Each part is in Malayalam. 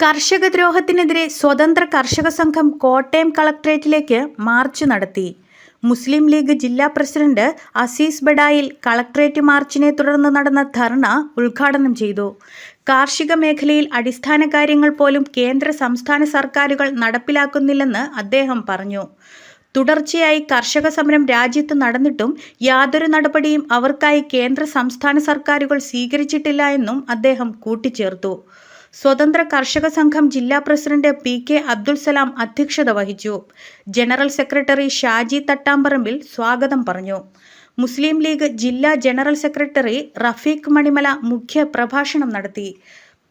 കർഷകദ്രോഹത്തിനെതിരെ സ്വതന്ത്ര കർഷക സംഘം കോട്ടയം കളക്ടറേറ്റിലേക്ക് മാർച്ച് നടത്തി. മുസ്ലിം ലീഗ് ജില്ലാ പ്രസിഡന്റ് അസീസ് ബഡായിൽ കളക്ടറേറ്റ് മാർച്ചിനെ തുടർന്ന് നടന്ന ധർണ ഉദ്ഘാടനം ചെയ്തു. കാർഷിക മേഖലയിൽ അടിസ്ഥാന കാര്യങ്ങൾ പോലും കേന്ദ്ര സംസ്ഥാന സർക്കാരുകൾ നടപ്പിലാക്കുന്നില്ലെന്ന് അദ്ദേഹം പറഞ്ഞു. തുടർച്ചയായി കർഷക സമരം രാജ്യത്ത് നടന്നിട്ടും യാതൊരു നടപടിയും അവർക്കായി കേന്ദ്ര സംസ്ഥാന സർക്കാരുകൾ സ്വീകരിച്ചിട്ടില്ല എന്നും അദ്ദേഹം കൂട്ടിച്ചേർത്തു. സ്വതന്ത്ര കർഷക സംഘം ജില്ലാ പ്രസിഡന്റ് PK അബ്ദുൽ സലാം അധ്യക്ഷത വഹിച്ചു. ജനറൽ സെക്രട്ടറി ഷാജി തട്ടാമ്പറമ്പിൽ സ്വാഗതം പറഞ്ഞു. മുസ്ലിം ലീഗ് ജില്ലാ ജനറൽ സെക്രട്ടറി റഫീഖ് മണിമല മുഖ്യ പ്രഭാഷണം നടത്തി.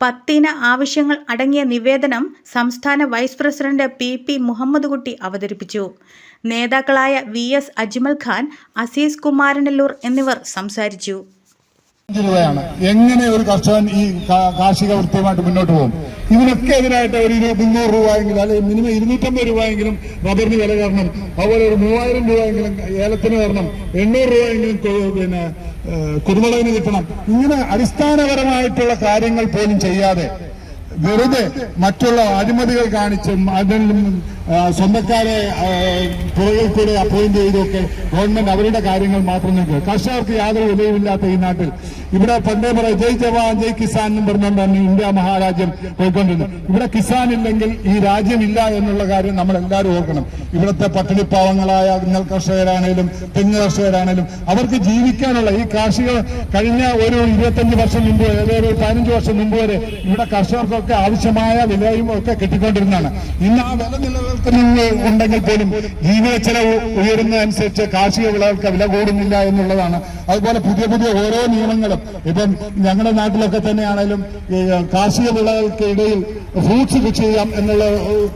10 ഇന ആവശ്യങ്ങൾ അടങ്ങിയ നിവേദനം സംസ്ഥാന വൈസ് പ്രസിഡന്റ് PP മുഹമ്മദ് കുട്ടി അവതരിപ്പിച്ചു. നേതാക്കളായ VS അജ്മൽ ഖാൻ, അസീസ് കുമാരനെല്ലൂർ എന്നിവർ സംസാരിച്ചു. രൂപയാണ്. എങ്ങനെ ഒരു കർഷകൻ ഈ കാർഷിക വൃത്തിയുമായിട്ട് മുന്നോട്ട് പോകും? ഇതിനൊക്കെ എതിരായിട്ട് ഒരു 300 രൂപയെങ്കിലും അല്ലെങ്കിൽ മിനിമം 250 രൂപയെങ്കിലും റബ്ബറിന് വില കയറണം. അതുപോലെ ഒരു 3000 രൂപയെങ്കിലും ഏലത്തിന് കയറണം. 800 രൂപയെങ്കിലും പിന്നെ കുരുമുളകിന് കിട്ടണം. ഇങ്ങനെ അടിസ്ഥാനപരമായിട്ടുള്ള കാര്യങ്ങൾ പോലും ചെയ്യാതെ വെറുതെ മറ്റുള്ള അഴിമതികൾ കാണിച്ചും അതിൽ സ്വന്തക്കാരെ പുറകിൽ കൂടെ അപ്പോയിന്റ് ചെയ്തൊക്കെ ഗവൺമെന്റ് അവരുടെ കാര്യങ്ങൾ മാത്രം നോക്കുക. കർഷകർക്ക് യാതൊരു വിലയുമില്ലാത്ത ഈ നാട്ടിൽ ഇവിടെ പണ്ടേ പറയാം ജയ് ജവാൻ ജയ് കിസാൻ എന്നും പറഞ്ഞുകൊണ്ടാണ് ഇന്ത്യ മഹാരാജ്യം പോയിക്കൊണ്ടിരുന്നത്. ഇവിടെ കിസാൻ ഇല്ലെങ്കിൽ ഈ രാജ്യമില്ല എന്നുള്ള കാര്യം നമ്മൾ എല്ലാവരും ഓർക്കണം. ഇവിടുത്തെ പട്ടിണിപ്പാവങ്ങളായ നെൽ കർഷകരാണേലും തെങ്ങ് കർഷകരാണേലും അവർക്ക് ജീവിക്കാനുള്ള ഈ കാർഷിക കഴിഞ്ഞ ഒരു 25 വർഷം മുമ്പ് ഏതൊരു 15 വർഷം മുമ്പ് വരെ ഇവിടെ കർഷകർക്കൊക്കെ ആവശ്യമായ വിലയും ഒക്കെ കിട്ടിക്കൊണ്ടിരുന്നതാണ്. ഇന്ന് ആ വില ഉണ്ടെങ്കിൽ പോലും ജീവിത ചെലവ് ഉയരുന്നതനുസരിച്ച് കാർഷിക വിളകൾക്ക് വില കൂടുന്നില്ല എന്നുള്ളതാണ്. അതുപോലെ പുതിയ പുതിയ ഓരോ നിയമങ്ങളും ഇപ്പം ഞങ്ങളുടെ നാട്ടിലൊക്കെ തന്നെയാണെങ്കിലും കാർഷിക വിളകൾക്ക് ഇടയിൽ ഫ്രൂട്ട്സ് കൃഷി ചെയ്യാം എന്നുള്ള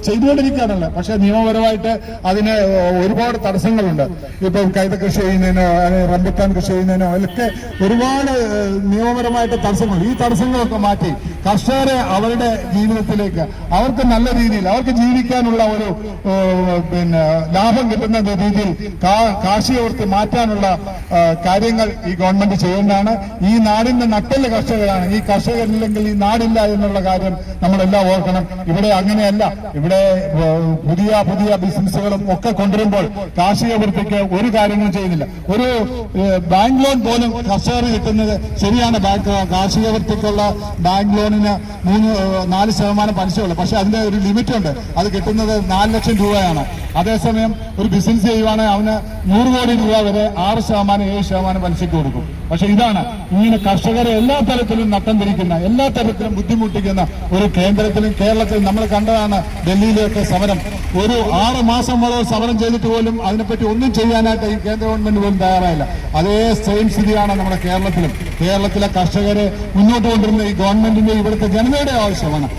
ചെയ്തുകൊണ്ടിരിക്കുകയാണല്ലോ. പക്ഷെ നിയമപരമായിട്ട് അതിന് ഒരുപാട് തടസ്സങ്ങളുണ്ട്. ഇപ്പം കൈത കൃഷി ചെയ്യുന്നതിനോ റംബുട്ടാൻ കൃഷി ചെയ്യുന്നതിനോ ഒക്കെ ഒരുപാട് നിയമപരമായിട്ട് തടസ്സങ്ങളുണ്ട്. ഈ തടസ്സങ്ങളൊക്കെ മാറ്റി കർഷകരെ അവരുടെ ജീവിതത്തിലേക്ക് അവർക്ക് നല്ല രീതിയിൽ അവർക്ക് ജീവിക്കാനുള്ള ഒരു ലാഭം കിട്ടുന്ന രീതിയിൽ കാർഷിക വൃത്തി മാറ്റാനുള്ള കാര്യങ്ങൾ ഈ ഗവൺമെന്റ് ചെയ്യേണ്ടതാണ്. ഈ നാടിന്റെ നട്ടെല്ല് കർഷകരാണ്. ഈ കർഷകരില്ലെങ്കിൽ ഈ നാടില്ല എന്നുള്ള കാര്യം നമ്മളെല്ലാം ഓർക്കണം. ഇവിടെ അങ്ങനെയല്ല. ഇവിടെ പുതിയ പുതിയ ബിസിനസ്സുകളും ഒക്കെ കൊണ്ടുവരുമ്പോൾ കാർഷിക വൃത്തിക്ക് ഒരു കാര്യങ്ങളും ചെയ്യുന്നില്ല. ഒരു ബാങ്ക് ലോൺ പോലും കർഷകർ കിട്ടുന്നത് ശരിയാണ്. കാർഷിക വൃത്തിക്കുള്ള ബാങ്ക് ലോണിന് 4% പലിശയുള്ളൂ. പക്ഷെ അതിന്റെ ഒരു ലിമിറ്റ് ഉണ്ട്. അത് കിട്ടുന്നത് 4 ലക്ഷം രൂപയാണ്. അതേസമയം ഒരു ബിസിനസ് ചെയ്യുവാണെങ്കിൽ അവന് 100 കോടി രൂപ വരെ 6%, 7% പലിശയ്ക്ക് കൊടുക്കും. പക്ഷെ ഇതാണ് ഇങ്ങനെ കർഷകരെ എല്ലാ തരത്തിലും നട്ടം തിരിക്കുന്ന, എല്ലാ തരത്തിലും ബുദ്ധിമുട്ടിക്കുന്ന ഒരു കേരളത്തിലും നമ്മൾ കണ്ടതാണ്. ഡൽഹിയിലൊക്കെ സമരം ഒരു 6 മാസം വരെ സമരം ചെയ്തിട്ട് പോലും അതിനെപ്പറ്റി ഒന്നും ചെയ്യാനായിട്ട് ഈ കേന്ദ്ര ഗവൺമെന്റ് പോലും തയ്യാറായില്ല. അതേ സെയിം സ്ഥിതിയാണ് നമ്മുടെ കേരളത്തിലെ കർഷകരെ മുന്നോട്ട് കൊണ്ടുവരുന്ന ഈ ഗവൺമെന്റിന്റെ ഇവിടുത്തെ ജനതയുടെ ആവശ്യമാണ്.